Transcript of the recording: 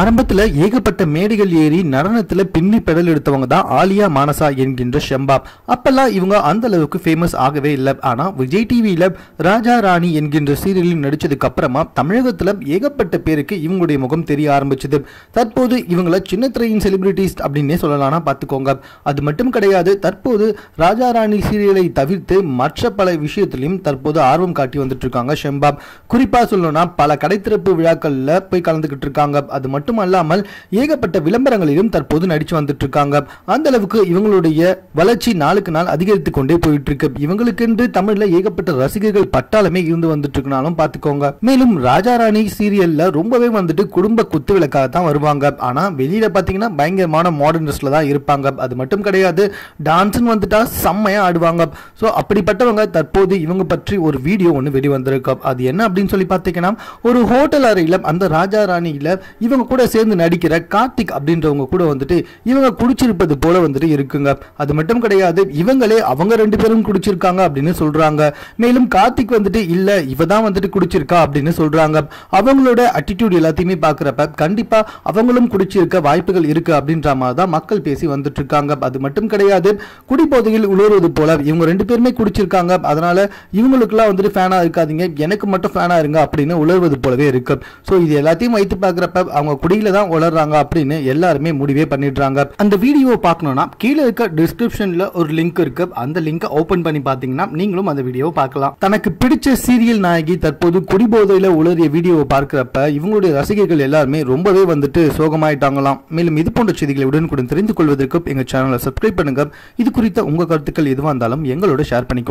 ஆரம்பத்துல ஏகப்பட்ட மேடைகள் ஏறி நடனத்துல பின்னி பெடல் எடுத்தவங்க தான் ஆலியா மானசா என்கின்ற ஷெம்பாப். அப்பெல்லாம் இவங்க அந்த அளவுக்கு ஃபேமஸ் ஆகவே இல்லை. ஆனா விஜய் டிவியில ராஜா ராணி என்கின்ற சீரியலில் நடிச்சதுக்கு அப்புறமா தமிழகத்துல ஏகப்பட்ட பேருக்கு இவங்களுடைய முகம் தெரிய ஆரம்பிச்சது. தற்போது இவங்கள சின்ன திரையின் செலிபிரிட்டிஸ் அப்படின்னே சொல்லலாம்னா பாத்துக்கோங்க. அது மட்டும் கிடையாது, தற்போது ராஜா ராணி சீரியலை தவிர்த்து மற்ற பல விஷயத்திலையும் தற்போது ஆர்வம் காட்டி வந்துட்டு இருக்காங்க ஷெம்பாப். குறிப்பா சொல்லணும்னா பல கடைத்திறப்பு விழாக்கள்ல போய் கலந்துகிட்டு இருக்காங்க. அது மட்டும் அல்லாமல் ஏகப்பட்ட விளம்பரங்களிலும் தற்போது நடிச்சு வந்துட்டு இருக்காங்க. அந்த அளவுக்கு இவங்களுடைய வளர்ச்சி நாளுக்கு நாள் அதிகரித்து கொண்டே போயிட்டு இருக்கு. இவங்களுக்கு என்று தமிழ்ல ஏகப்பட்ட ரசிகர்கள் பட்டாளமே இருந்து வந்துட்டு இருக்கனாலும் பாத்துக்கோங்க. மேலும் ராஜா ராணி சீரியல்ல ரொம்பவே வந்துட்டு குடும்ப குத்து விளக்காக தான் வருவாங்க. ஆனா வெளியில பாத்தீங்கன்னா பயங்கரமான மாடர்ன் ட்ரெஸ்ல தான் இருப்பாங்க. அது மட்டும் கிடையாது, டான்ஸ் வந்துட்டா செம்மையா ஆடுவாங்க. சோ அப்படிப்பட்டவங்க தற்போது இவங்க பற்றி ஒரு வீடியோ ஒன்று வெளிவந்திருக்கு. அது என்ன அப்படின்னு சொல்லி பார்த்தீங்கன்னா, ஒரு ஹோட்டல் அறையில அந்த ராஜா ராணியில இவங்க கூட சேர்ந்து நடிக்கிற கார்த்திக் அப்படின்றவங்க கூட வந்துட்டு இவங்க குடிச்சிருப்பது போல வந்துட்டு இருக்குங்க. அது மட்டும் கிடையாது, இவங்களே அவங்க ரெண்டு பேரும் குடிச்சிருக்காங்க அப்படின்னு சொல்றாங்க. மேலும் கார்த்திக் வந்துட்டு இல்ல இவ தான் வந்துட்டு குடிச்சிருக்கா அப்படின்னு சொல்றாங்க. அவங்களோட அட்டிடியூட் எல்லாத்தையுமே பாக்குறப்ப கண்டிப்பா அவங்களும் குடிச்சிருக்க வாய்ப்புகள் இருக்கு அப்படின்ற மாதிரி தான் மக்கள் பேசி வந்துட்டு இருக்காங்க. அது மட்டும் கிடையாது, குடிபோதையில் உணர்வது போல இவங்க ரெண்டு பேருமே குடிச்சிருக்காங்க, அதனால இவங்களுக்குலாம் வந்துட்டு ஃபேனா இருக்காதீங்க, எனக்கு மட்டும் ஃபேனா இருங்க அப்படின்னு உணர்வது போலவே இருக்கு. ஸோ இது எல்லாத்தையும் வைத்து பார்க்குறப்ப அவங்க குடியில தான் உளறாங்க அப்படின்னு எல்லாருமே முடிவே பண்ணிடுறாங்க. அந்த வீடியோ பார்க்கணும்னா கீழே இருக்க டிஸ்கிரிப்ஷன்ல ஒரு லிங்க் இருக்கு. அந்த லிங்கை ஓபன் பண்ணி பார்த்தீங்கன்னா நீங்களும் அந்த வீடியோவை பார்க்கலாம். தனக்கு பிடிச்ச சீரியல் நாயகி தற்போது குடிபோதையில உளறிய வீடியோவை பார்க்கிறப்ப இவங்களுடைய ரசிகர்கள் எல்லாருமே ரொம்பவே வந்துட்டு சோகமாயிட்டாங்களாம். மேலும் இது போன்ற செய்திகளை உடனுக்குடன் தெரிந்து கொள்வதற்கு எங்க சேனலை சப்ஸ்கிரைப் பண்ணுங்க. இது குறித்த உங்க கருத்துக்கள் எதுவாக இருந்தாலும் எங்களோட ஷேர் பண்ணிக்கோங்க.